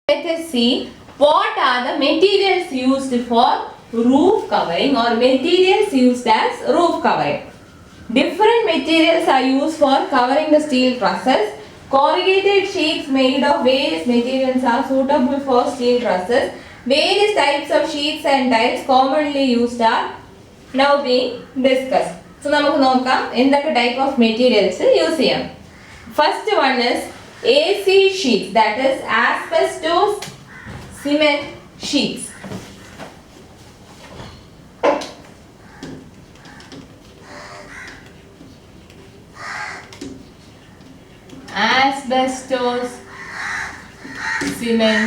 Let us see what are the materials used for roof covering or materials used as roof covering. Different materials are used for covering the steel trusses. Corrugated sheets made of various materials are suitable for steel trusses. Various types of sheets and tiles commonly used are now being discussed. So, നമുക്ക് നോക്കാം എന്തൊക്കെ type of materials use ചെയ്യാം. First one is AC sheets, that is asbestos cement sheets. Asbestos cement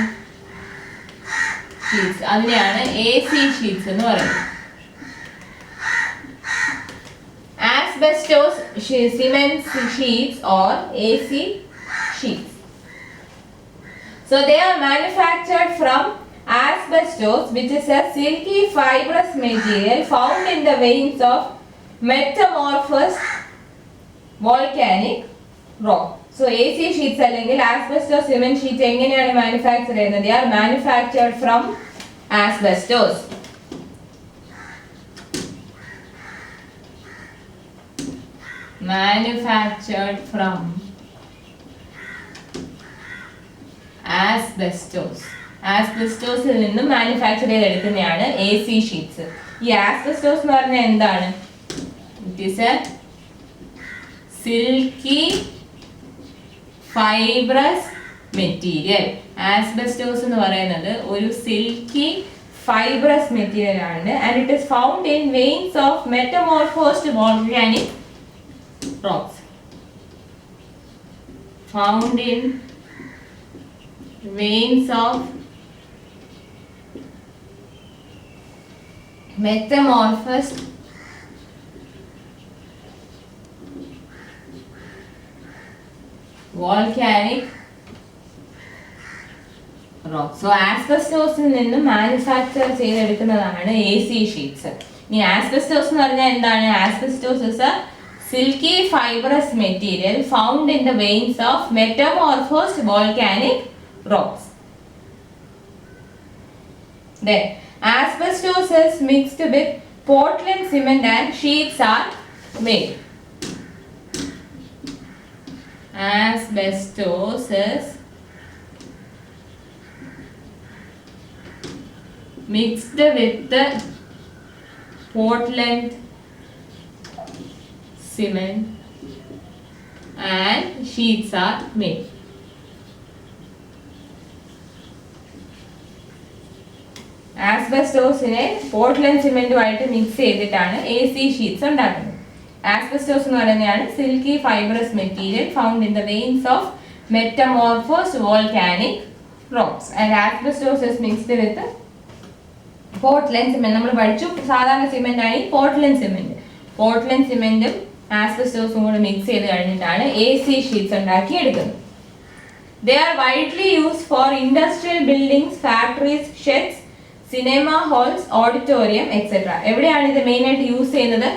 sheets. അതിനെയാണ് AC sheets എന്ന് പറയുന്നത്. Asbestos cement sheets or AC sheets. So they are manufactured from asbestos, which is a silky fibrous material found in the veins of metamorphous volcanic rock. So AC sheets അല്ലെങ്കിൽ asbestos cement sheet എങ്ങനെയാണ് manufacture ചെയ്യുന്നത്? They are manufactured from asbestos. Manufactured from asbestos. ആസ്ബെസ്റ്റോസിൽ നിന്ന് manufacture ചെയ്തെടുക്കുന്നതാണ് AC sheets. ഈ asbestos എന്ന് പറഞ്ഞാൽ എന്താണ്? It is a silky fibrous material. Asbestos എന്ന് പറയുന്നത് ഒരു സിൽക്കി ഫൈബ്രസ് മെറ്റീരിയൽ ആണ്. And it is found in veins of metamorphosed volcanic rocks. Found in veins of metamorphosed volcanic rock. So asbestosil നിന്ന് manufacture ചെയ്തെടുക്കുന്നതാണ് AC sheets. ഇനി asbestos എന്ന് പറഞ്ഞാൽ എന്താണ്? Asbestos is a silky fibrous material found in the veins of metamorphosed volcanic rocks. Then asbestos is mixed with Portland cement and sheets are made. Asbestos is mixed with the Portland cement and sheets are made. ആസ്ബെസ്റ്റോസിനെ Portland സിമെന്റുമായിട്ട് mix ചെയ്തിട്ടാണ് AC sheets ഉണ്ടാക്കുന്നത്. Asbestos എന്ന് പറയുന്നതാണ് silky fibrous material found in the veins of metamorphosed volcanic rocks. And asbestos is mixed with Portland cement. നമ്മൾ പഠിച്ചു സാധാരണ cement ആണ് ഈ പോർട്ട്ലൻഡ് സിമെന്റ്. പോർട്ട്ലൻഡ് സിമെന്റും ആസ്ബെസ്റ്റോസും കൂടെ മിക്സ് ചെയ്ത് കഴിഞ്ഞിട്ടാണ് AC ഷീറ്റ്സ് ഉണ്ടാക്കി എടുക്കുന്നത്. They are widely used for industrial buildings, factories, sheds, cinema halls, auditorium, etc. എവിടെയാണ് ഇത് മെയിൻ ആയിട്ട് യൂസ് ചെയ്യുന്നത്?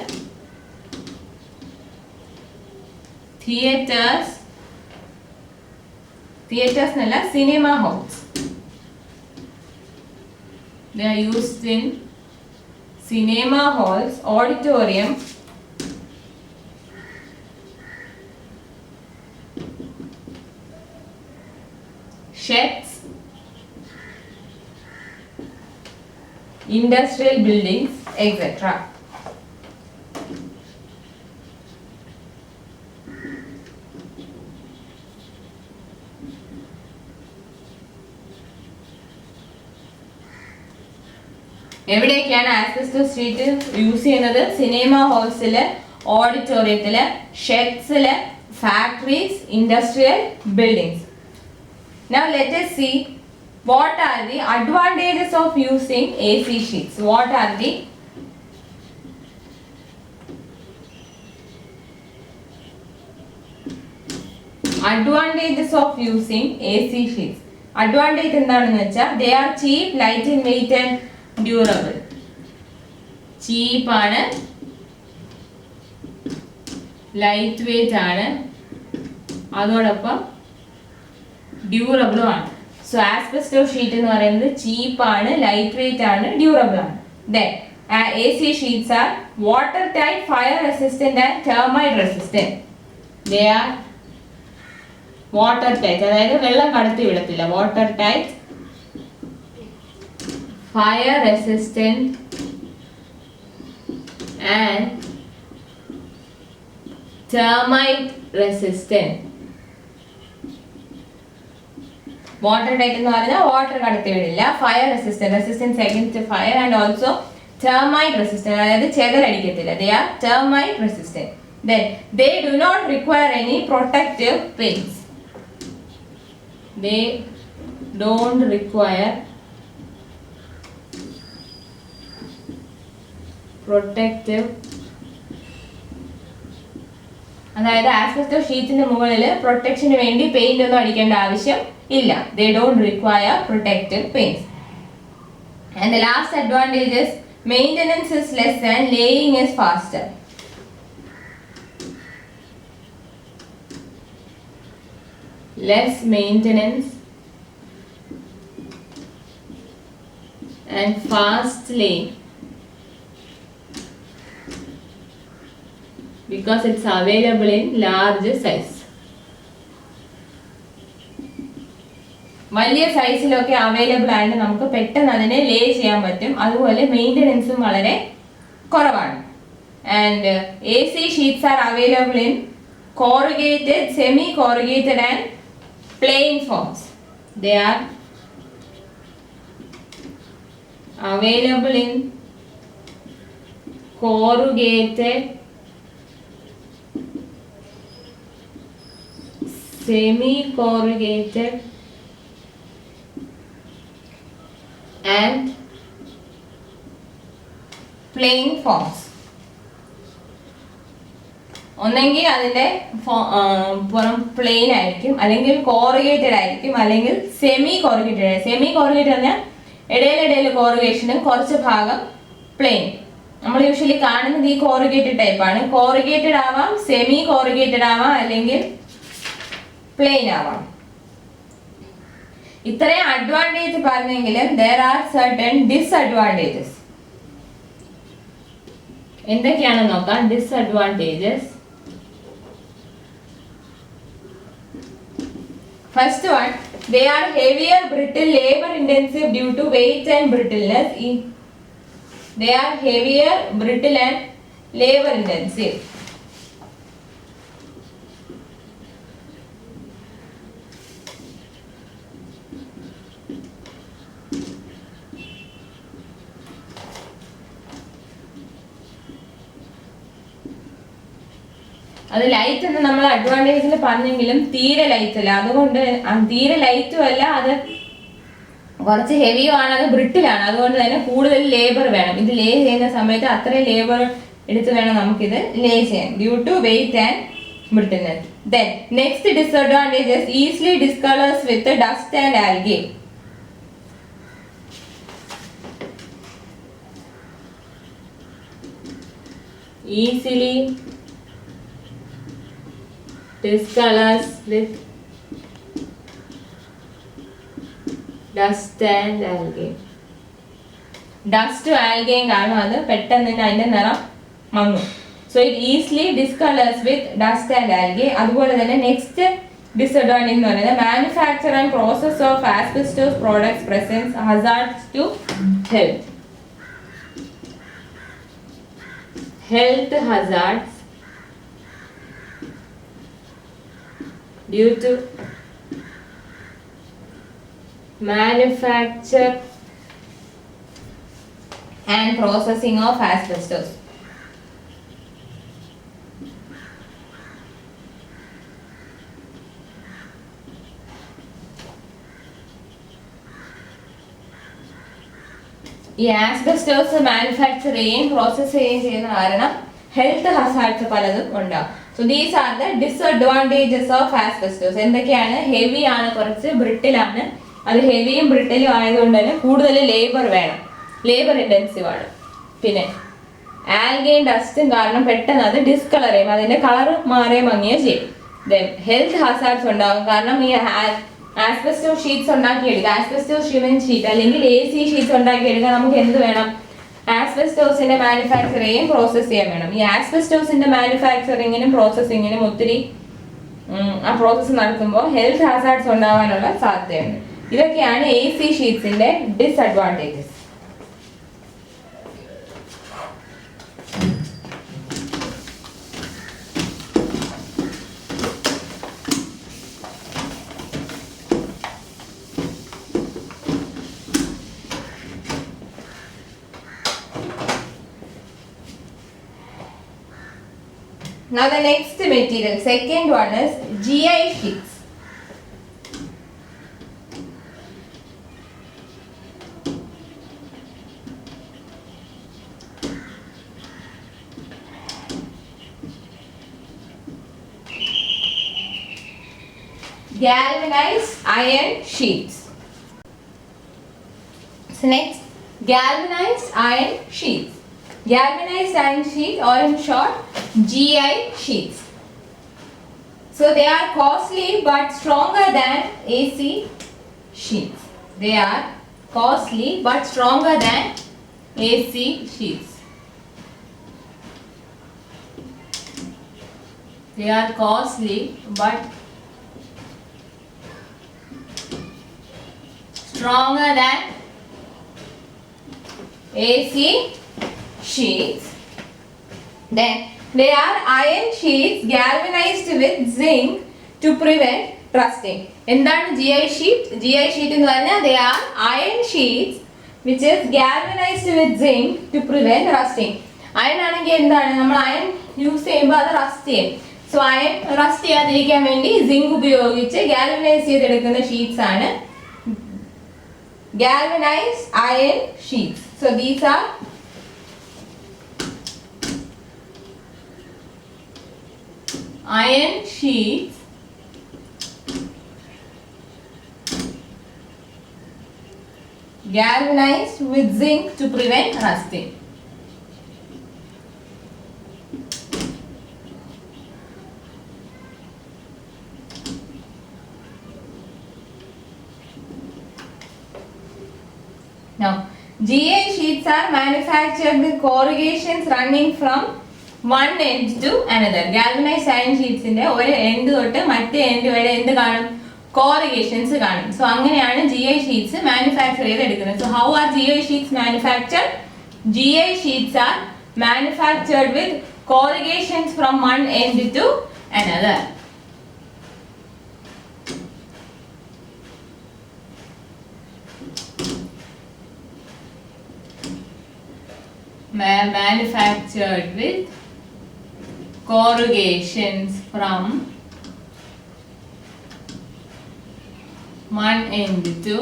തിയേറ്റേഴ്സ് എന്നല്ല, cinema halls. They are used in cinema halls, auditorium, sheds, industrial buildings, etc. എവിടെയൊക്കെയാണ് asbestos sheet use ചെയ്യുന്നത്? Cinema ഹാൾസില്, ഓഡിറ്റോറിയത്തില്, ഷെഡ്സില്, factories, industrial buildings. Now let us see what are the advantages of using AC sheets. What are the advantages of using AC sheets? Advantage എന്താണെന്ന് വെച്ചാൽ they are cheap, light in weight and durable. Cheap ആണ്, light weight ആണ്, അതോടൊപ്പം ഡ്യൂറബിളും ആണ്. So asbestos sheet എന്ന് പറയുന്നത് ചീപ്പാണ്, light weight ആണ്, durable ആണ്. Then AC sheets are watertight, fire resistant and termite resistant. They are watertight, അതായത് വെള്ളം കടത്തി വിടത്തില്ല. watertight, fire resistant and termite resistant. Water tight എന്ന് പറഞ്ഞാൽ വാട്ടർ കടത്തി വിടില്ല, fire resistant, resistance against fire, and also termite resistant, അതായത് ചെതലടിക്കത്തില്ല. They are termite resistant. Then they do not require any protective paints. They don't require protective, അതായത് asbestos ഷീറ്റിന്റെ മുകളിൽ പ്രൊട്ടക്ഷന് വേണ്ടി paint ഒന്നും അടിക്കേണ്ട ആവശ്യം ഇല്ല. They don't require protective paints. And the last advantage is maintenance is less and laying is faster. Less maintenance and fast laying because it's available in large size. വലിയ സൈസിലൊക്കെ available ആയിട്ട് നമുക്ക് പെട്ടെന്ന് അതിനെ ലേ ചെയ്യാൻ പറ്റും. അതുപോലെ മെയിൻ്റെനൻസും വളരെ കുറവാണ്. And AC sheets are available in corrugated, semi corrugated and plain forms. They are available in corrugated, semi corrugated and plain forms. ഒന്നെങ്കിൽ അതിന്റെ പുറം പ്ലെയിൻ ആയിരിക്കും, അല്ലെങ്കിൽ കോറുഗേറ്റഡ് ആയിരിക്കും, അല്ലെങ്കിൽ സെമി കോറുഗേറ്റഡ്. സെമി കോറുഗേറ്റഡ് പറഞ്ഞാൽ ഇടയിലിടയിൽ കോറുഗേഷനും കുറച്ച് ഭാഗം പ്ലെയിൻ. നമ്മൾ യൂഷ്വലി കാണുന്നത് ഈ കോറുഗേറ്റഡ് ടൈപ്പാണ്. കോറുഗേറ്റഡ് ആവാം, സെമി കോറുഗേറ്റഡ് ആവാം, അല്ലെങ്കിൽ പ്ലെയിൻ ആവാം. ഇത്രയും അഡ്വാൻറ്റേജ് പറഞ്ഞെങ്കിലും there are certain disadvantages. എന്തൊക്കെയാണെന്ന് നോക്കാം. Disadvantages. First one, they are heavier, brittle, labor intensive due to weight and brittleness. They are heavier, brittle and labor intensive. അത് ലൈറ്റ് എന്ന് നമ്മൾ അഡ്വാൻറ്റേജിൽ പറഞ്ഞെങ്കിലും തീരെ ലൈറ്റ് അല്ല. അതുകൊണ്ട് തീരെ ലൈറ്റും അല്ല, അത് കുറച്ച് ഹെവിയും ആണ്, അത് ബ്രിട്ടിലാണ്. അതുകൊണ്ട് തന്നെ കൂടുതൽ ലേബർ വേണം. ഇത് ലേ ചെയ്യുന്ന സമയത്ത് അത്രയും ലേബർ എടുത്ത് വേണം നമുക്കിത് ലേ ചെയ്യാൻ, due to weight and brittleness. Then next disadvantages, easily discolours with dust and algae. ഈസിലി discolors with dust and algae. ഡസ്റ്റും ആൽഗയും കാരണം അത് പെട്ടെന്ന് തന്നെ അതിന്റെ നിറം മങ്ങും. So it easily discolours with dust and algae. അതുപോലെ തന്നെ നെക്സ്റ്റ് ഡിസ്അഡ്വാൻറ്റേജ് എന്ന് പറയുന്നത് manufacture and process of asbestos products presence hazards to health hazards due to manufacture and processing of asbestos. ഈ ആസ്ബസ്റ്റോസ് മാനുഫാക്ചർ ചെയ്യുകയും പ്രോസസ് ചെയ്യുകയും ചെയ്യുന്ന കാരണം health hazards പലതും ഉണ്ടാവും. So these are the disadvantages of asbestos. എന്തൊക്കെയാണ്? ഹെവി ആണ്, കുറച്ച് ബ്രിട്ടിൽ ആണ്. അത് ഹെവിയും ബ്രിട്ടിലും ആയതുകൊണ്ട് തന്നെ കൂടുതൽ ലേബർ വേണം, ലേബർ ഇന്റൻസീവ് ആണ്. പിന്നെ ആൽഗയും ഡസ്റ്റും കാരണം പെട്ടെന്ന് അത് ഡിസ്കളർ ചെയ്യും, അതിന്റെ കളർ മാറിയ മങ്ങിയോ ചെയ്യും. ദെൻ ഹെൽത്ത് ഹസാർഡ്സ് ഉണ്ടാകും, കാരണം ഈ ആസ്ബസ്റ്റോസ് ഷീറ്റ്സ് ഉണ്ടാക്കിയെടുക്കുക, ആസ്ബസ്റ്റോസ് സിമെന്റ് ഷീറ്റ് അല്ലെങ്കിൽ AC ഷീറ്റ്സ് ഉണ്ടാക്കിയെടുക്കാൻ നമുക്ക് എന്ത് വേണം? ആസ്ബസ്റ്റോസിന്റെ മാനുഫാക്ചറിങ് പ്രോസസ് ചെയ്യാൻ വേണം. ഈ ആസ്ബസ്റ്റോസിന്റെ മാനുഫാക്ചറിങ്ങിനും പ്രോസസ്സിങ്ങിനും ഒത്തിരി ആ പ്രോസസ്സ് നടത്തുമ്പോൾ ഹെൽത്ത് ഹാസാർഡ്സ് ഉണ്ടാവാനുള്ള സാധ്യതയുണ്ട്. ഇതൊക്കെയാണ് AC ഷീറ്റ്സിന്റെ disadvantages. Now the next material, second one is GI sheets. Galvanized iron sheets. So next, galvanized iron sheets. Galvanized iron sheet, or in short GI sheets. So they are costly but stronger than AC sheets. They are costly but stronger than AC sheets. They are costly but stronger than AC sheets. Then they are iron sheets galvanized with zinc to prevent rusting. എന്താണ് GI sheet? GI sheet എന്ന് പറഞ്ഞാൽ they are iron sheets which is galvanized with zinc to prevent rusting. Iron ആണെങ്കിൽ എന്താണ്, നമ്മൾ iron use ചെയ്യുമ്പോൾ അത് rest ചെയ്യും. So iron rest ചെയ്യാതിരിക്കാൻ വേണ്ടി സിങ്ക് ഉപയോഗിച്ച് ഗാൽവനൈസ് ചെയ്തെടുക്കുന്ന ഷീറ്റ്സ് ആണ് galvanized iron sheets. So these are iron sheets galvanized with zinc to prevent rusting. Now, GI sheets are manufactured with corrugations running from one end to another. Galvanized iron sheets ന്റെ ഒരു end തൊട്ട് മറ്റേ end വരെ എന്ത് കാണും? corrugations കാണും. So അങ്ങനെയാണ് GI sheets manufacture ചെയ്തെടുക്കുന്നത്. So how are GI sheets manufactured? GI sheets are manufactured with corrugations from one end to another. Manufactured with corrugations from one end to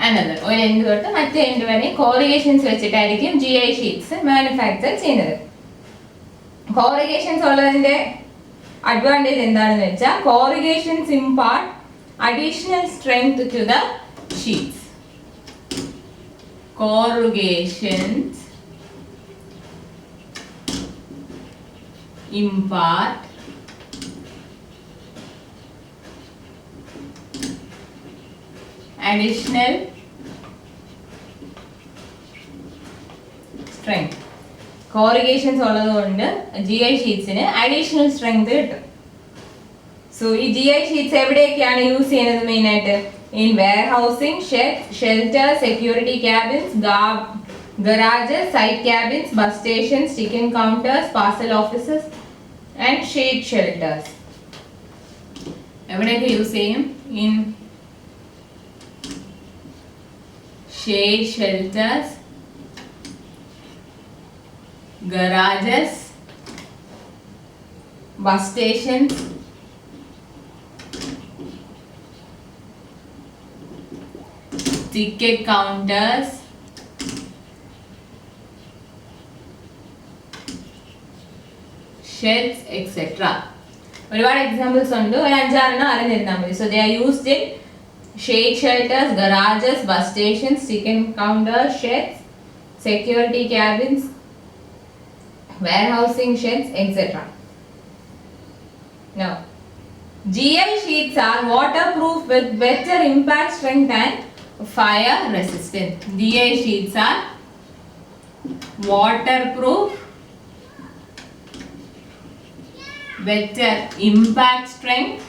another. ഒരു end തൊട്ട് മറ്റേ end വരെ corrugations വെച്ചിട്ടായിരിക്കും GI sheets manufacture ചെയ്യുന്നത്. corrugations ഉള്ളതിന്റെ advantage എന്താണെന്ന് വെച്ചാൽ corrugations impart additional strength to the sheets. Corrugations impart additional strength. corrugations ഉള്ളതുകൊണ്ട് GI sheetsന് additional strength കിട്ടും. So ഈ GI sheets എവിടെയൊക്കെയാണ് യൂസ് ചെയ്യുന്നത് മെയിൻ ആയിട്ട്? In warehousing, sheds, shelters, security cabins, garages, site cabins, bus stations, chicken counters, parcel offices and shade shelters. എവിടെയൊക്കെ use ചെയ്യും? In shade shelters, garages, bus stations, ticket counters, sheds, etc. ഒരുപാട് examples ഉണ്ട്, ഒരു അഞ്ചാറെണ്ണം അറിഞ്ഞിരുന്നാൽ മതി. So they are used in shade shelters, garages, bus stations, chicken counters, sheds, security cabins, warehousing sheds, etc. Now GI sheets are waterproof with better impact strength and fire resistant. GI sheets are waterproof, better impact strength,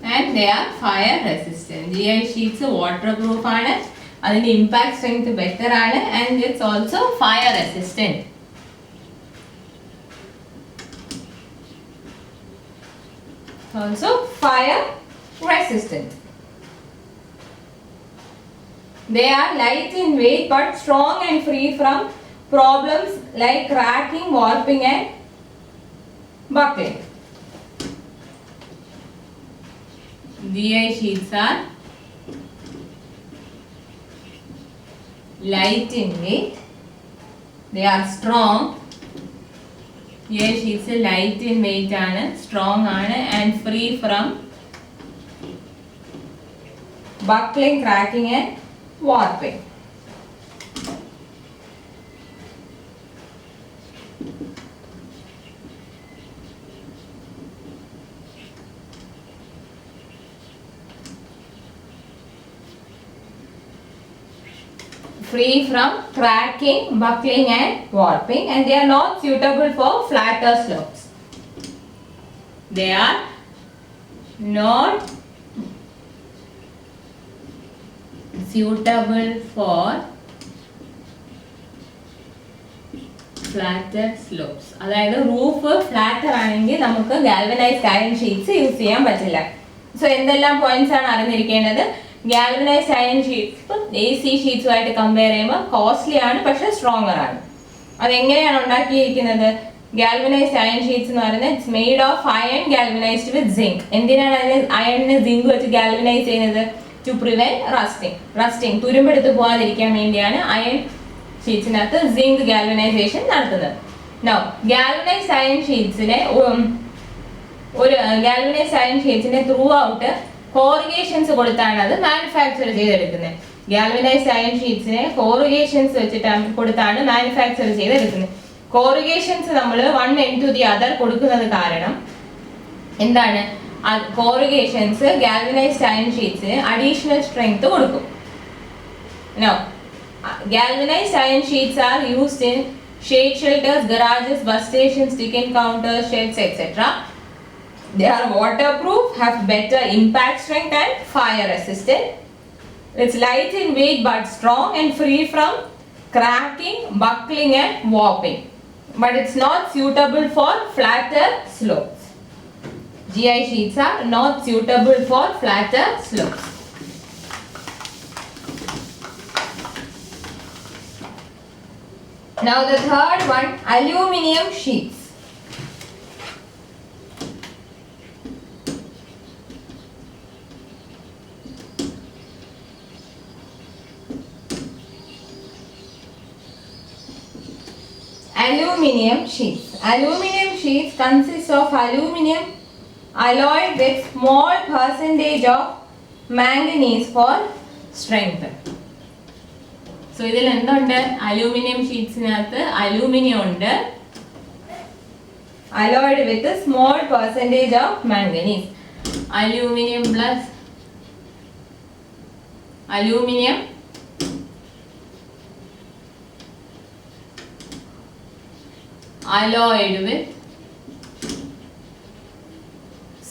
and they are fire resistant. GI sheets waterproof ആണ്, അതിന്റെ impact strength better ആണ്, and it's also fire resistant. Also fire resistant. They are light in weight but strong and free from problems like cracking, warping and buckling. GI sheets are light in weight. They are strong. GI sheets light in weight ആണ്, strong ആണ്, and free from buckling, cracking and warping. Free from cracking, buckling and warping, and they are not suitable for flatter slopes. They are not suitable for flatter slopes. അതായത് roof flatter ആണെങ്കിൽ നമുക്ക് galvanised iron sheets use ചെയ്യാൻ പറ്റില്ല. So എന്തെല്ലാം points ആണ് അറിഞ്ഞിരിക്കേണ്ടത്? Galvanised iron sheets AC ഷീറ്റ്സുമായിട്ട് compare ചെയ്യുമ്പോൾ കോസ്റ്റ്ലി ആണ്, പക്ഷെ സ്ട്രോങ്ങർ ആണ്. അതെങ്ങനെയാണ് ഉണ്ടാക്കിയിരിക്കുന്നത്? ഗാൽവനൈസ്ഡ് അയൺ ഷീറ്റ്സ് എന്ന് പറയുന്നത് it's made of iron galvanised with zinc. എന്തിനാണ് അതിന് അയണിന് സിങ്ക് വെച്ച് ഗാൽവനൈസ് ചെയ്യുന്നത്? ടു പ്രിവെന്റ് റസ്റ്റിംഗ് തുരുമ്പെടുത്ത് പോകാതിരിക്കാൻ വേണ്ടിയാണ് അയൺ ഷീറ്റ്സിനകത്ത് സിങ്ക് ഗാൽവനൈസേഷൻ നടത്തുന്നത്. നൗ ഗാൽവനൈസ്ഡ് അയൺ ഷീറ്റ്സിനെ ത്രൂ ഔട്ട് കോറിഗേഷൻസ് കൊടുത്താണ് അത് മാനുഫാക്ചർ ചെയ്തെടുക്കുന്നത്. ഗാൽവനൈസ്ഡ് അയൺ ഷീറ്റ്സിനെ കോറിഗേഷൻസ് വെച്ചിട്ടാണ് കൊടുത്താണ് മാനുഫാക്ചർ ചെയ്തെടുക്കുന്നത്. കോറിഗേഷൻസ് നമ്മൾ 1 end to the other കൊടുക്കുന്നത് കാരണം എന്താണ്? കോറിഗേഷൻസ് ഗാൽവനൈസ്ഡ് അയൺ ഷീറ്റ്സിന് അഡീഷണൽ സ്ട്രെങ്ത് കൊടുക്കും. No galvanized iron sheets are used in shade shelters, garages, bus stations, ticket counters, sheds, etc. They are waterproof, have better impact strength and fire resistant. It's light in weight but strong and free from cracking, buckling and warping. But it's not suitable for flatter slopes. GI sheets are not suitable for flatter slopes. Now the third one, aluminium sheets. Aluminium sheets. Aluminium sheets consist of aluminium alloyed with small percentage of manganese for strength. So ഇതിൽ എന്തുണ്ട്? Aluminium ഷീറ്റ്സിനകത്ത് aluminium ഉണ്ട്, alloyed with small percentage of manganese. Aluminium plus aluminium alloyed with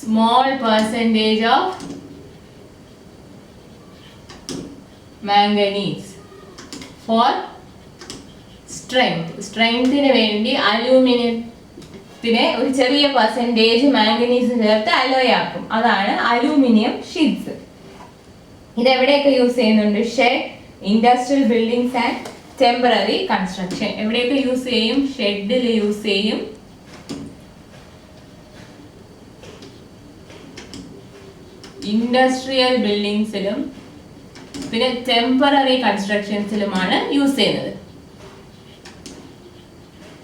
small percentage of manganese for strength. സ്ട്രെങ്ത്തിന് വേണ്ടി അലൂമിനിയത്തിനെ ഒരു ചെറിയ percentage manganese ചേർത്ത് അലോയ് ആക്കും. അതാണ് അലൂമിനിയം ഷീറ്റ്സ്. ഇതെവിടെയൊക്കെ യൂസ് ചെയ്യുന്നുണ്ട്? Shed, industrial buildings and temporary construction. എവിടെയൊക്കെ യൂസ് ചെയ്യും? ഷെഡിൽ യൂസ് ചെയ്യും, ഇൻഡസ്ട്രിയൽ ബിൽഡിങ്സിലും പിന്നെ ടെമ്പററി കൺസ്ട്രക്ഷൻസിലുമാണ് യൂസ് ചെയ്യുന്നത്.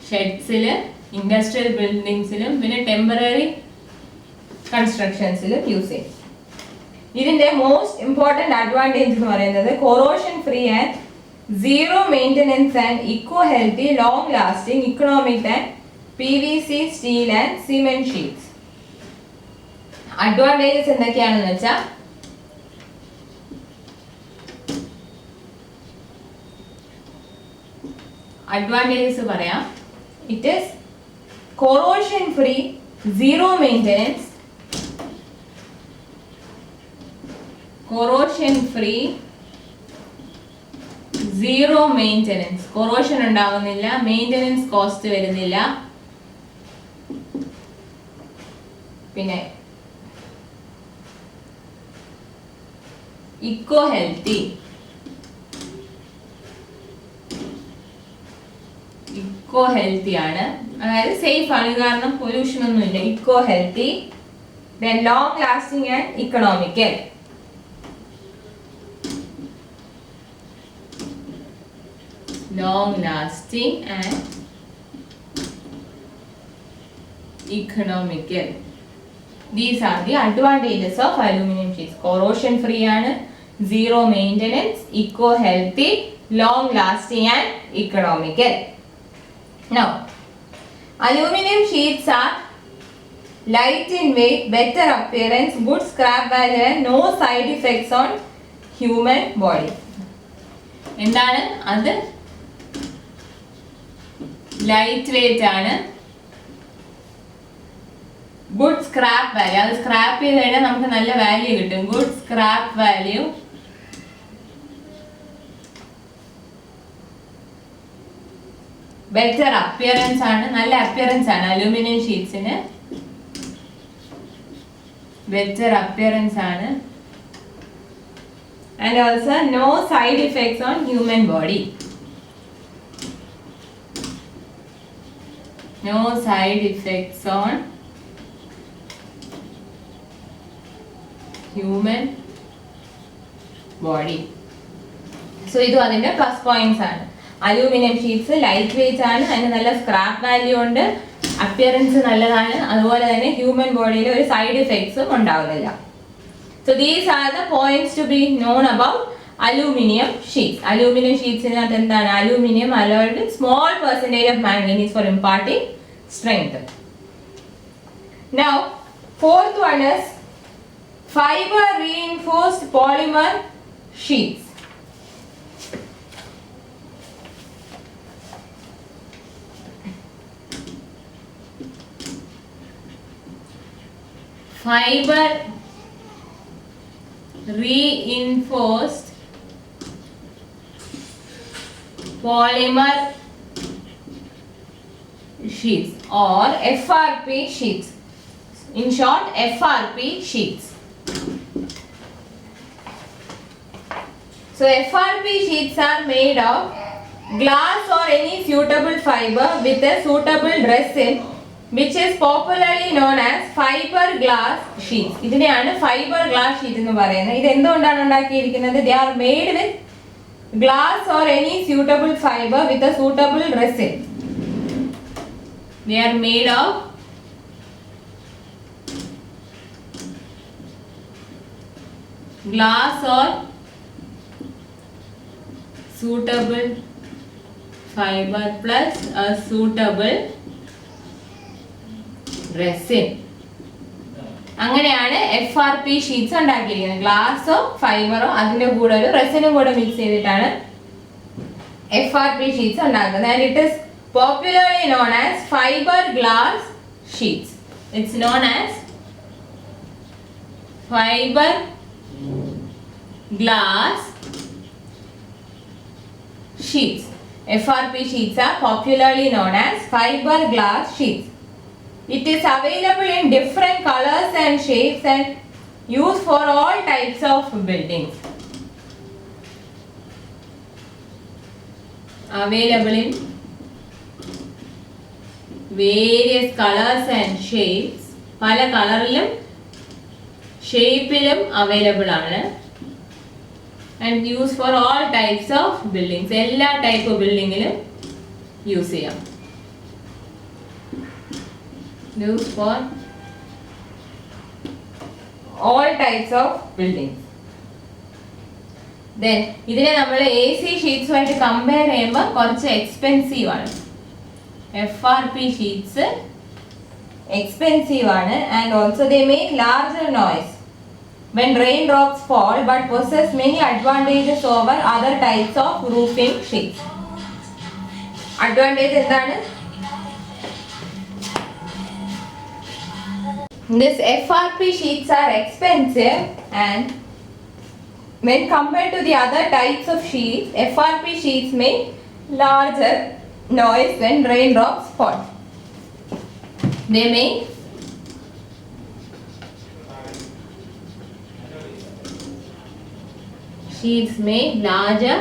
ഷെഡ്സില്, ഇൻഡസ്ട്രിയൽ ബിൽഡിങ്സിലും പിന്നെ ടെമ്പററി കൺസ്ട്രക്ഷൻസിലും യൂസ് ചെയ്യും. ഇതിന്റെ മോസ്റ്റ് ഇമ്പോർട്ടന്റ് അഡ്വാൻറ്റേജ് എന്ന് പറയുന്നത് corrosion free and zero maintenance and eco-healthy, long-lasting, economic than PVC, steel and cement sheets. Advantages എന്തൊക്കെയാണെന്ന് വെച്ചാൽ advantages പറയാം. It is corrosion free, zero maintenance, corrosion free, zero maintenance, corrosion ഉണ്ടാവുന്നില്ല, maintenance cost വരുന്നില്ല, പിന്നെ eco healthy, eco healthy ആണ്, അതായത് safe ആണ്, കാരണം പൊല്യൂഷൻ ഒന്നുമില്ല. Eco healthy, then long lasting and economical. Long lasting and economical. These are the advantages of aluminum sheets. Corrosion free ആണ്, zero maintenance, eco healthy, long lasting and economical. Now, aluminum sheets are light in weight, better appearance, good scrap value and no side effects on human body. എന്താണ് അത്? Light weight ആണ്, good scrap value, അത് scrap ചെയ്ത് കഴിഞ്ഞാൽ നമുക്ക് നല്ല value കിട്ടും. Good scrap value, better appearance ആണ്, നല്ല അപ്പിയറൻസ് ആണ് അലൂമിനിയം ഷീറ്റ്സിന്, ബെറ്റർ അപ്പിയറൻസ് ആണ്, and also no side effects on human body. No side effects on human body. So ഇതും അതിന്റെ പ്ലസ് പോയിന്റ്സ് ആണ്. അലൂമിനിയം ഷീറ്റ്സ് ലൈറ്റ് വെയിറ്റ് ആണ്, അതിന് നല്ല സ്ക്രാപ്പ് വാല്യൂ ഉണ്ട്, അപ്പിയറൻസ് നല്ലതാണ്, അതുപോലെ തന്നെ ഹ്യൂമൻ ബോഡിയിൽ ഒരു സൈഡ് ഇഫക്ട്സും ഉണ്ടാവുന്നില്ല. So these are the points to be known about aluminium sheets. Aluminium ഷീറ്റ്സിനകത്ത് എന്താണ്? Aluminium alloyed with small percentage of manganese for imparting strength. Now fourth one is fibre reinforced polymer sheets. Fiber reinforced polymer sheets or FRP sheets. In short, FRP sheets. So FRP sheets are made of glass or any suitable fiber with a suitable resin, which is popularly known as fiber glass sheets. ഇതിനെയാണ് fibre glass sheet എന്ന് പറയുന്നത്. ഇത് എന്തുകൊണ്ടാണ് ഉണ്ടാക്കിയിരിക്കുന്നത്? They are made with glass or any suitable fiber with a suitable resin. They are made of glass or suitable fiber plus a suitable resin. അങ്ങനെയാണ് FRP sheets ഉണ്ടാക്കിയിരിക്കുന്നത്. ഗ്ലാസോ ഫൈബറോ അതിന്റെ കൂടെ ഒരു റെസിനും കൂടെ മിക്സ് ചെയ്തിട്ടാണ് FRP ഷീറ്റ്സ് ഉണ്ടാക്കുന്നത്. And it is popularly known as fiber glass sheets. It's known as fiber glass sheets. FRP sheets are popularly known as fiber glass sheets. It is available in different colors and shapes and used for all types of buildings. Available in various colors and shapes. പല കളറിലും ഷേപ്പിലും available ആണ്. And used for all types of buildings. എല്ലാ type ബിൽഡിങ്ങിലും use ചെയ്യാം. Used for all types of buildings. Then ഇതിനെ നമ്മൾ AC ഷീറ്റ്സുമായിട്ട് compare ചെയ്യുമ്പോൾ കുറച്ച് എക്സ്പെൻസീവ് ആണ്. FRP ഷീറ്റ്സ് expensive ആണ് and also they make larger noise when raindrops fall but possess many advantages over other types of roofing sheets. Advantage എന്താണ്? These FRP sheets are expensive and when compared to the other types of sheets, FRP sheets make larger noise when raindrops fall. They make sheets make larger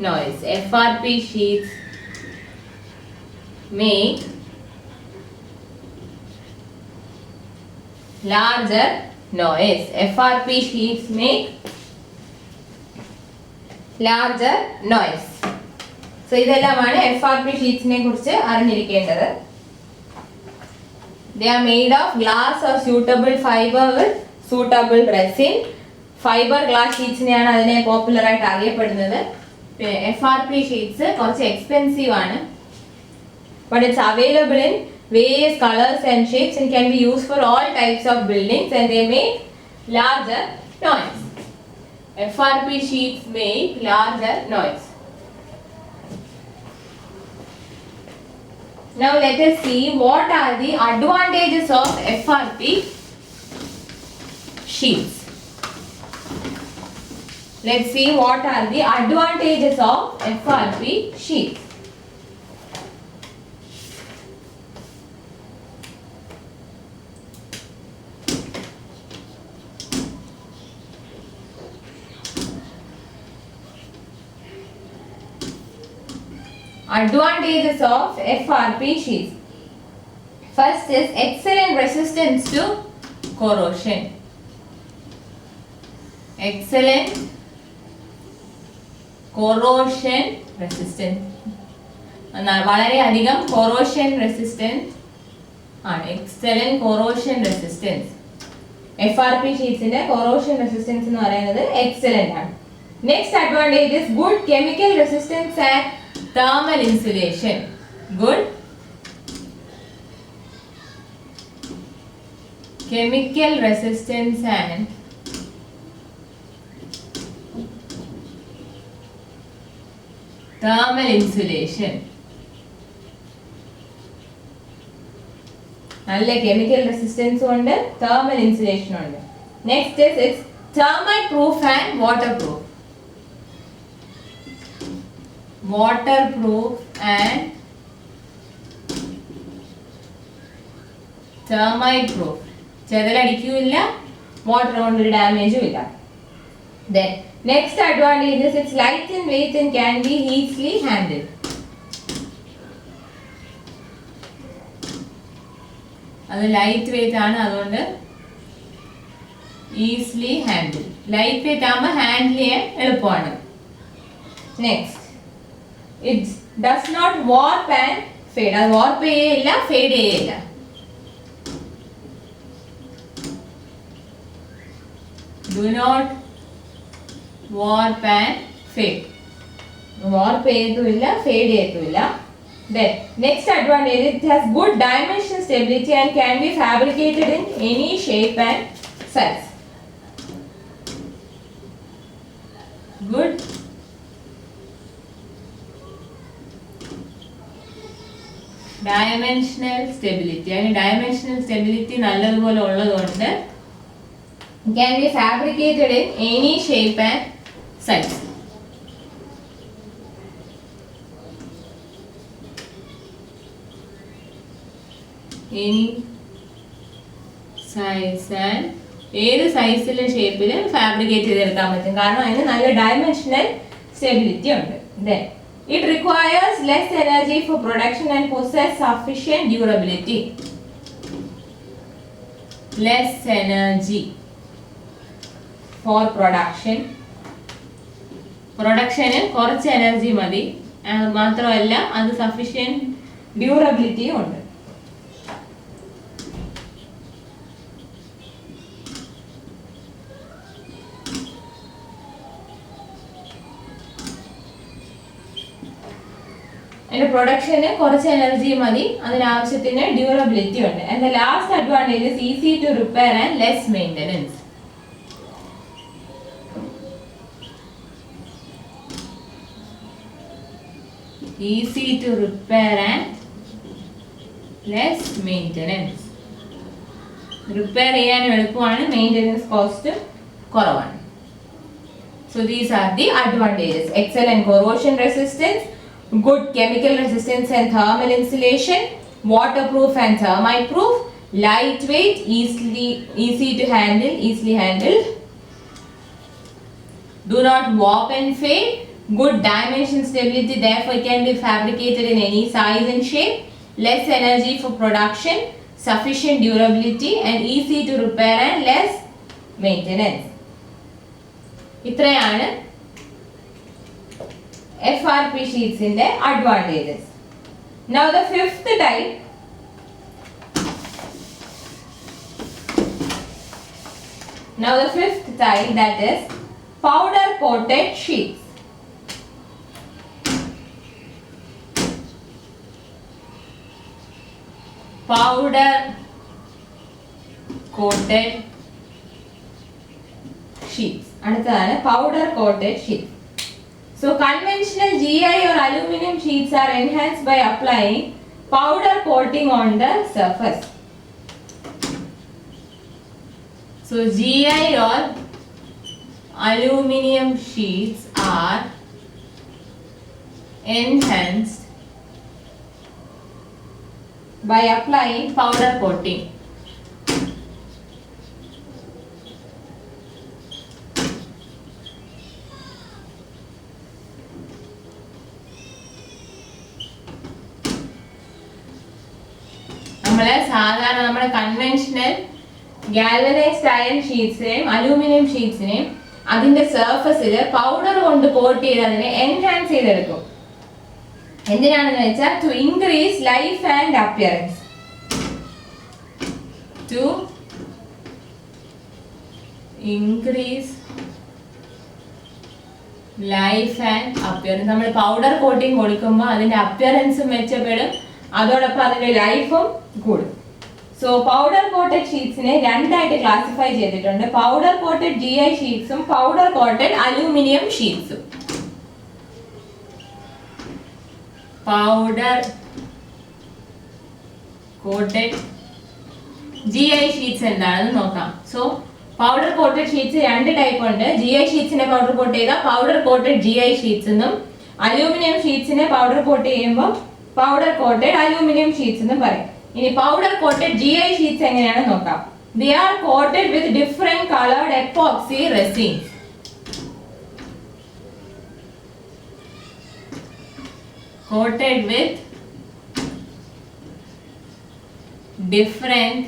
noise. FRP sheets make larger noise. FRP sheets make larger noise. So ഇതെല്ലാമാണ് FRP ഷീറ്റ്സിനെ കുറിച്ച് അറിഞ്ഞിരിക്കേണ്ടത്. They are made of glass or suitable fiber with suitable resin. Fibre glass ഷീറ്റ്സിനെയാണ് അതിനെ popular ആയിട്ട് അറിയപ്പെടുന്നത്. FRP sheets കുറച്ച് expensive ആണ്. But it's available in various colors and shapes and can be used for all types of buildings and they make larger noise. FRP sheets make larger noise. Now let us see what are the advantages of FRP sheets. Let's see what are the advantages of FRP sheets. Advantages of FRP sheets. First is excellent resistance to corrosion. Excellent corrosion resistance. വളരെ അധികം corrosion resistance ആണ്. Excellent corrosion resistance. FRP sheetsന്റെ corrosion resistance എന്ന് പറയുന്നത് excellent ആണ്. Next advantage is good chemical resistance and thermal insulation. Good chemical resistance and thermal insulation. നല്ല chemical resistance ഉണ്ട്, thermal insulation ഉണ്ട്. Next is it's termite proof and waterproof. Waterproof and termite proof. ചെതലടിക്കൂല്ല, water കൊണ്ട് ഒരു ഡാമേജും ഇല്ല. Then next advantage is it's light in weight and can be easily handled. അത് light weight ആണ്, അതുകൊണ്ട് easily handle. Light weight ആകുമ്പോൾ handle ചെയ്യാൻ എളുപ്പമാണ്. Next it does not warp and fade. അത് വാർപ്പ് ചെയ്യില്ല, ഫേഡ് ചെയ്യില്ല. Do not warp and fade. വാർപ്പ് ചെയ്യത്തുമില്ല, fade ചെയ്യത്തുമില്ല. Then next advantage, it has good dimension stability and can be fabricated in any shape and size. Good dimensional stability. അതിന് dimensional stability നല്ലതുപോലെ ഉള്ളതുകൊണ്ട് can be fabricated in any shape and size. Any size and ഏത് സൈസിലും ഷേപ്പിലും fabricate ചെയ്തെടുക്കാൻ പറ്റും, കാരണം അതിന് നല്ല dimensional stability ഉണ്ട്. Then it requires less energy for production and possess sufficient durability. Less energy for production. Production കുറച്ച് എനർജി മതി, മാത്രമല്ല അത് സഫിഷ്യൻറ്റ് ഡ്യൂറബിലിറ്റിയും ഉണ്ട്. അതിന്റെ പ്രൊഡക്ഷന് കുറച്ച് എനർജി മതി, അതിനാവശ്യത്തിന് ഡ്യൂറബിലിറ്റി ഉണ്ട്. And the last advantage is easy to repair and less maintenance. Easy to repair and less maintenance. Repair ചെയ്യാനും എളുപ്പമാണ്, മെയിൻ്റെനൻസ് കോസ്റ്റ് കുറവാണ്. So these are the advantages: excellent corrosion resistance, good chemical resistance and thermal insulation, waterproof and termite proof, lightweight, easily handled, do not warp and fade, good dimension stability, therefore it can be fabricated in any size and shape, less energy for production, sufficient durability and easy to repair and less maintenance. ഇത്രയാണ് FRP sheets in the advantages. Now the fifth type, that is powder coated sheets. Powder coated sheets. അടുത്തതാണ് powder coated sheets. So conventional GI or aluminum sheets are enhanced by applying powder coating on the surface. So GI or aluminum sheets are enhanced by applying powder coating. സാധാരണ നമ്മുടെ conventional galvanised iron ഷീറ്റ്സിനെയും aluminium ഷീറ്റ്സിനെയും അതിന്റെ സർഫസിൽ powder കൊണ്ട് coat ചെയ്ത് അതിനെ enhance ചെയ്തെടുക്കും. എന്തിനാണെന്ന് വെച്ചാൽ to increase life and appearance. To increase life and appearance. നമ്മൾ പൗഡർ കോട്ടിങ് കൊടുക്കുമ്പോൾ അതിന്റെ അപ്പിയറൻസും മെച്ചപ്പെടും, അതോടൊപ്പം അതിന്റെ ലൈഫും കൂടും. സോ പൗഡർ കോട്ടഡ് ഷീറ്റ്സിനെ രണ്ടായിട്ട് ക്ലാസിഫൈ ചെയ്തിട്ടുണ്ട്: പൗഡർ കോട്ടഡ് GI ഷീറ്റ്സും പൗഡർ കോട്ടഡ് അലൂമിനിയം ഷീറ്റ്സും. പൗഡർ കോട്ടഡ് GI ഷീറ്റ്സ് എന്താണെന്ന് നോക്കാം. സോ പൗഡർ കോട്ടഡ് ഷീറ്റ്സ് രണ്ട് ടൈപ്പ് ഉണ്ട്. GI ഷീറ്റ്സിനെ പൗഡർ കോട്ട് ചെയ്താൽ പൗഡർ കോട്ടഡ് GI ഷീറ്റ്സ് എന്നും, അലൂമിനിയം ഷീറ്റ്സിനെ പൗഡർ കോട്ട് ചെയ്യുമ്പോൾ പൗഡർ കോട്ടഡ് അലൂമിനിയം ഷീറ്റ്സ് എന്നും പറയും. ഇനി പൗഡർ കോട്ടഡ് GI ഷീറ്റ്സ് എങ്ങനെയാണെന്ന് നോക്കാം. They are coated with different colored epoxy resins. Coated with different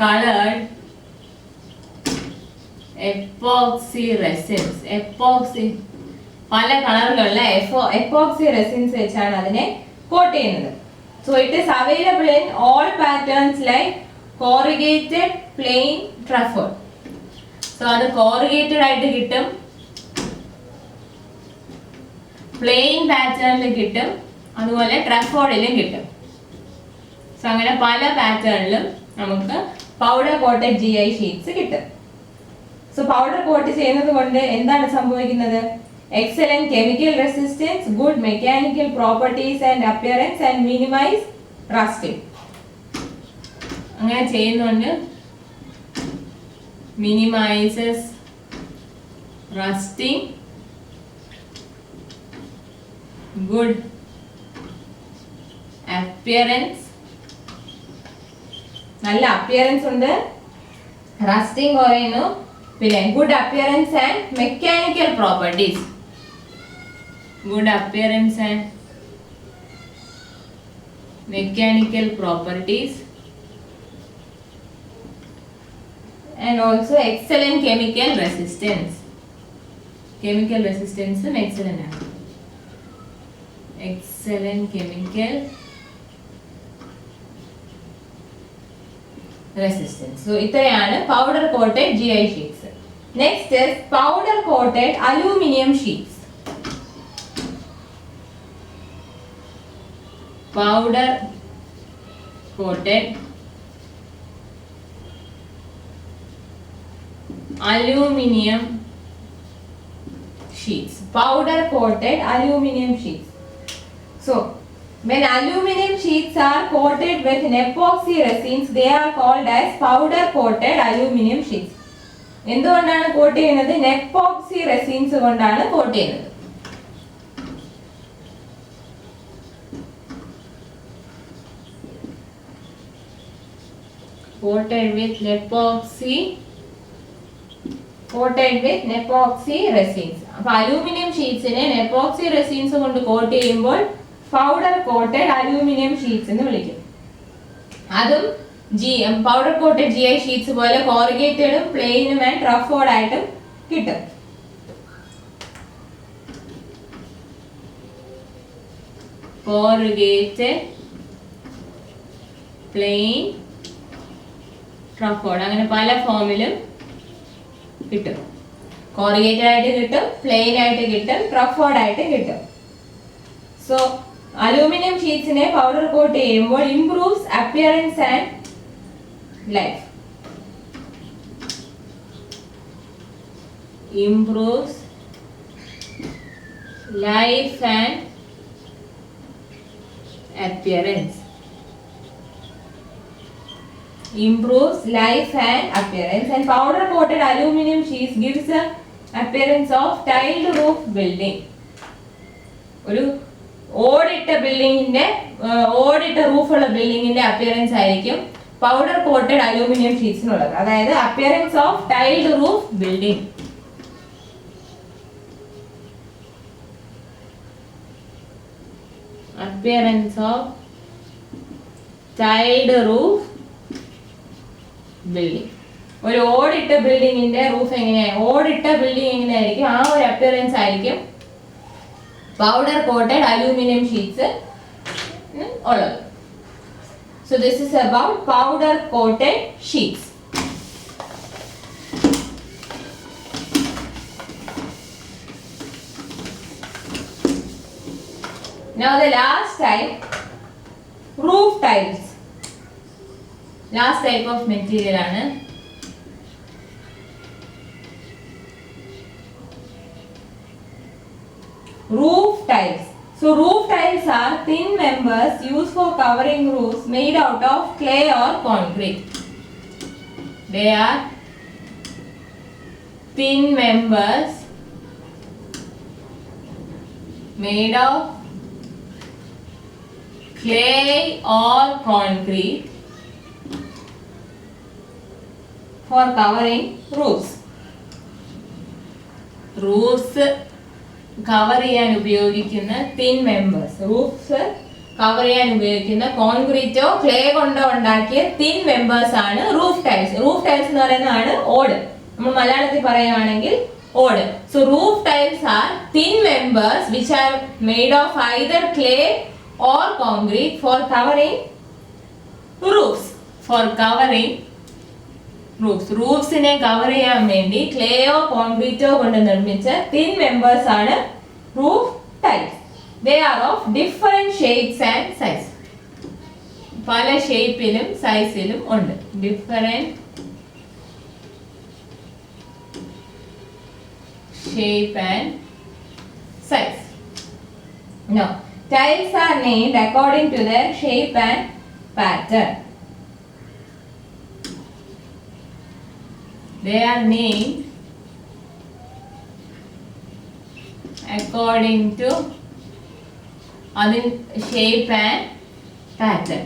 colored epoxy resins. Epoxy പല കളറിലുള്ള epoxy resins വെച്ചാണ് അതിനെ കോട്ട് ചെയ്യുന്നത്. So it is available in all patterns like corrugated, plain, trefoil. So അത് corrugated ആയിട്ട് കിട്ടും, plain പാറ്റേണിൽ കിട്ടും, അതുപോലെ ട്രഫോയിലും കിട്ടും. സോ അങ്ങനെ പല പാറ്റേണിലും നമുക്ക് പൗഡർ കോട്ടഡ് GI ഷീറ്റ്സ് കിട്ടും. സോ പൗഡർ കോട്ട് ചെയ്യുന്നത് കൊണ്ട് എന്താണ് സംഭവിക്കുന്നത്? Excellent chemical resistance, good mechanical properties and appearance and minimize rusting. അങ്ങനെ ചെയ്യുന്നുണ്ട് minimizes rusting, good appearance, നല്ല appearance ഉണ്ട്, rusting കുറയുന്നു, പിന്നെ good appearance and mechanical properties. Good appearance and mechanical properties, and also excellent chemical resistance. Chemical resistance excellent ആണ്. Excellent chemical resistance. So ഇത്രയാണ് powder coated GI sheets. Next is powder coated aluminum sheets. powder coated aluminum sheets. Powder coated aluminum sheets. So when aluminum sheets are coated with epoxy resins, they are called as powder coated aluminum sheets. എന്തുകൊണ്ടാണ് coat ചെയ്യുന്നത്? Epoxy resins കൊണ്ടാണ് coat ചെയ്യുന്നത്. Coated with epoxy resins. അപ്പോൾ aluminium ഷീറ്റ്സിനെ epoxy resins കൊണ്ട് coat ചെയ്യുമ്പോൾ powder coated aluminium sheets എന്ന് വിളിക്കും. അതും പൗഡർ കോട്ടഡ് GI ഷീറ്റ്സ് പോലെ കോറിഗേറ്റഡും പ്ലെയിനും ആൻഡ് റഫോർഡ് ആയിട്ടും കിട്ടും. കോറിഗേറ്റഡ്, പ്ലെയിൻ, റഫോർഡ് അങ്ങനെ പല ഫോമിലും കിട്ടും. കോറിഗേറ്റഡ് ആയിട്ട് കിട്ടും, പ്ലെയിൻ ആയിട്ട് കിട്ടും, റഫോർഡ് ആയിട്ട് കിട്ടും. സോ അലൂമിനിയം ഷീറ്റ്സിനെ പൗഡർ കോട്ട് ചെയ്യുമ്പോൾ improves appearance and life. Improves life and appearance. Improves life and appearance. And powder coated aluminum sheets gives a appearance of tiled roof building. ഒരു ഓടിട്ട ബിൽഡിങ്ങിന്റെ ഓടിട്ട റൂഫുള്ള ബിൽഡിങ്ങിന്റെ അപ്പിയറൻസ് ആയിരിക്കും പൗഡർ കോട്ടഡ് അലൂമിനിയം ഷീറ്റ്സിനുള്ളത്. അതായത് appearance of tiled roof building. Appearance of tiled roof building. ഒരു ഓടിട്ട ബിൽഡിങ്ങിന്റെ റൂഫ് ഓടിട്ട ബിൽഡിംഗ് എങ്ങനെയായിരിക്കും ആ ഒരു അപ്പിയറൻസ് ആയിരിക്കും പൗഡർ കോട്ടഡ് അലൂമിനിയം ഷീറ്റ്സ് ഉള്ളത്. So this is about powder coated sheets. Now the last type, roof tiles. Last type of material ആണ്. Roof tiles. So roof tiles are thin members used for covering roofs made out of clay or concrete. They are thin members made of clay or concrete for covering roofs. Roofs cover ചെയ്യാൻ ഉപയോഗിക്കുന്ന thin members, roofs cover ചെയ്യാൻ ഉപയോഗിക്കുന്ന കോൺക്രീറ്റോ clay കൊണ്ടോ ഉണ്ടാക്കിയ thin members ആണ് roof tiles. Roof tiles എന്ന് പറയുന്നതാണ് ഓട്. നമ്മൾ മലയാളത്തിൽ പറയുകയാണെങ്കിൽ ഓട്. So roof tiles are thin members which are made of either clay or concrete for covering roofs. For covering roofs. Roofsനെ കവർ ചെയ്യാൻ വേണ്ടി ക്ലേയോ കോൺക്രീറ്റോ കൊണ്ട് നിർമ്മിച്ച തിൻ മെമ്പേഴ്സ് ആണ് roof tiles. They are of different shapes and size. പല ഷേപ്പിലും സൈസിലും ഉണ്ട്. Different shape and size. Now tiles are named according to their shape and pattern. They are named according to shape and pattern.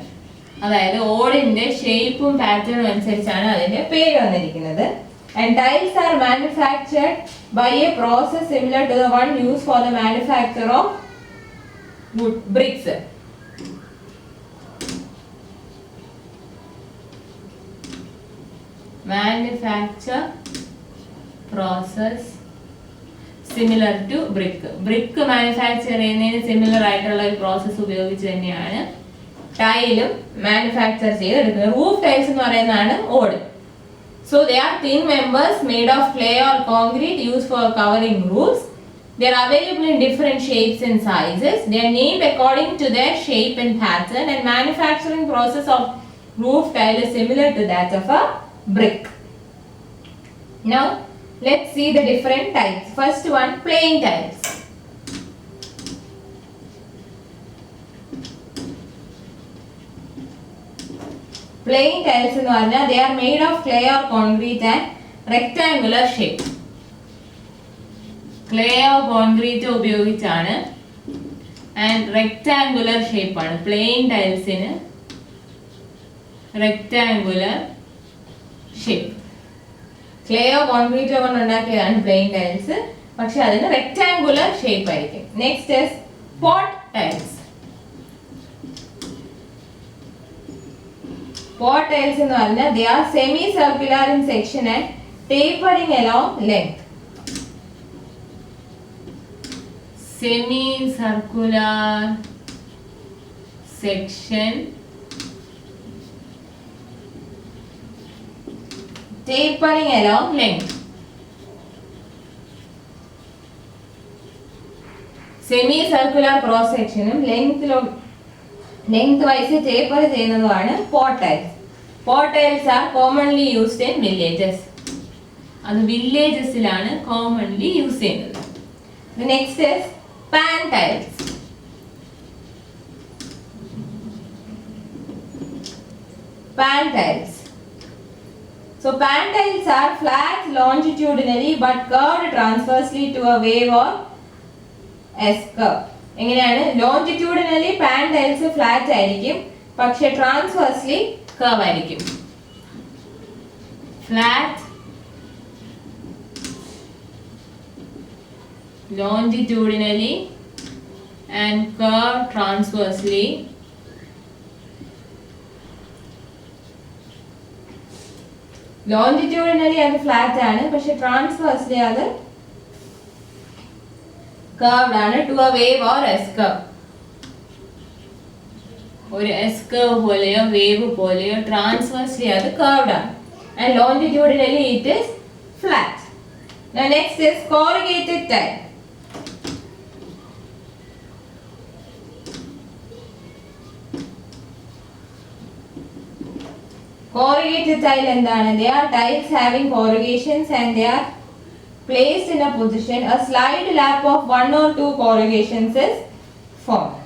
അതായത് ഓടിന്റെ ഷേപ്പും പാറ്റേണും അനുസരിച്ചാണ് അതിന്റെ പേര് വന്നിരിക്കുന്നത്. And tiles are manufactured by a process similar to the one used for the manufacture of wood bricks. Manufacture process similar to brick. Brick manufacture ചെയ്യുന്നതിന് similar ആയിട്ടുള്ള ഒരു പ്രോസസ്സ് ഉപയോഗിച്ച് തന്നെയാണ് ടൈലും മാനുഫാക്ചർ ചെയ്തെടുക്കുന്നത്. റൂഫ് ടൈൽസ് എന്ന് പറയുന്നതാണ് ഓട്. So they are thin members made of clay or concrete used for covering roofs. They are available in different shapes and sizes. They are named according to their shape and pattern, and manufacturing process of roof tile is similar to that of a brick. Now let's see the different types. First one, plain tiles. Plain tiles എന്ന് പറഞ്ഞാൽ they are made of clay or concrete and rectangular shape. Clay or concrete ഉപയോഗിച്ചാണ് and rectangular shape ആണ്. Plain tiles ന് rectangular shape. Clay or concrete കൊണ്ട് ഉണ്ടാക്കിയതാണ് plain tiles. പക്ഷെ അതിന് rectangular shape ആയിരിക്കും. Next is pot tiles. Pot tiles എന്ന് പറഞ്ഞാൽ they are semi circular in section and tapering along length. Semi circular section, tapering along length. Semi circular cross sectionum length wise taper ചെയ്യുന്നതാണ് pot tiles. Pot tiles are commonly used in villages. അത് വില്ലേജസിലാണ് commonly use ചെയ്യുന്നത്. The next is pan tiles. Pan tiles. So pan tiles are flat longitudinally but curved transversely to a wave or S-curve. എങ്ങനെയാണ്? Longitudinally pan tiles flat ആയിരിക്കും, പക്ഷെ transversely curve ആയിരിക്കും. Flat longitudinally and curve transversely. Longitudinally അത് flat ആണ്, പക്ഷെ transversely അത് curved ആണ് to a wave or S-curve. ഒരു S-curve പോലെയോ wave പോലെയോ transversely അത് curved ആണ്, and longitudinally it is flat. Now next is corrugated tile. Corrugated tile എന്താണ്? They are tiles having corrugations and they are placed in a position. A slide lap of 1 or 2 corrugations is formed.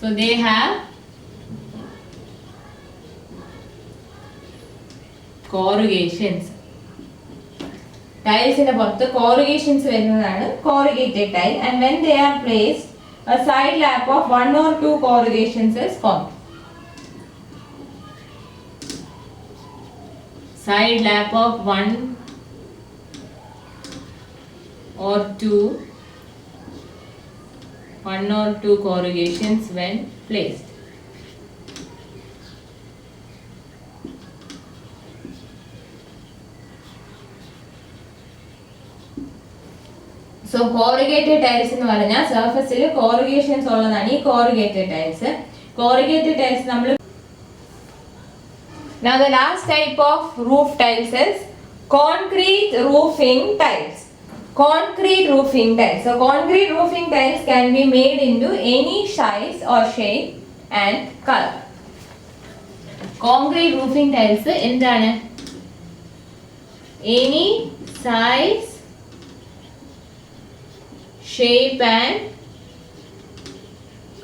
So they have corrugations. Tiles in പുറത്ത് corrugations വരുന്നതാണ് corrugated tile, and when they are placed, a side lap of 1 or 2 corrugations is formed. Side lap of 1 or 2 corrugations when placed. So corrugated tiles എന്ന് പറഞ്ഞാൽ സർഫസിൽ corrugations ഉള്ളതാണ് ഈ corrugated tiles. Corrugated tiles നമ്മൾ. Now the last type of roof tiles is concrete roofing tiles. Concrete roofing tiles. So concrete roofing tiles can be made into any size or shape and color. Concrete roofing tiles എന്താണ്? Any size, shape and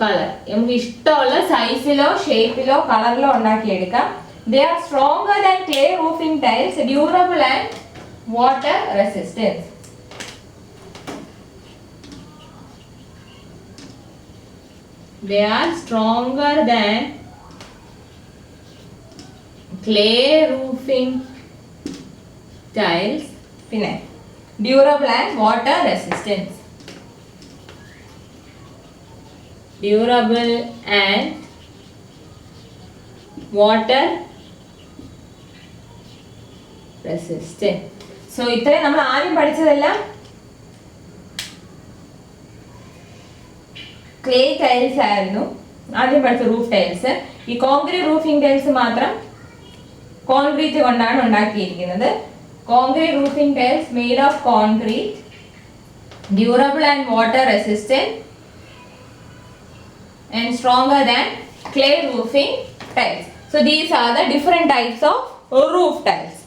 color. നമുക്ക് ഇഷ്ടമുള്ള സൈസിലോ ഷേപ്പിലോ കളറിലോ ഉണ്ടാക്കിയെടുക്കാം. They are stronger than clay roofing tiles, durable and water resistant. They are stronger than clay roofing tiles, പിന്നെ durable and water resistant. Durable and water resistant. So ഇത്രയും നമ്മൾ ആദ്യം പഠിച്ചതെല്ലാം clay tiles ആയിരുന്നു. ആദ്യം പഠിച്ച റൂഫ് ടൈൽസ്. ഈ concrete roofing tiles മാത്രം concrete കൊണ്ടാണ് ഉണ്ടാക്കിയിരിക്കുന്നത്. Concrete roofing tiles made of concrete durable and water resistant and stronger than clay roofing tiles. So these are the different types of roof tiles.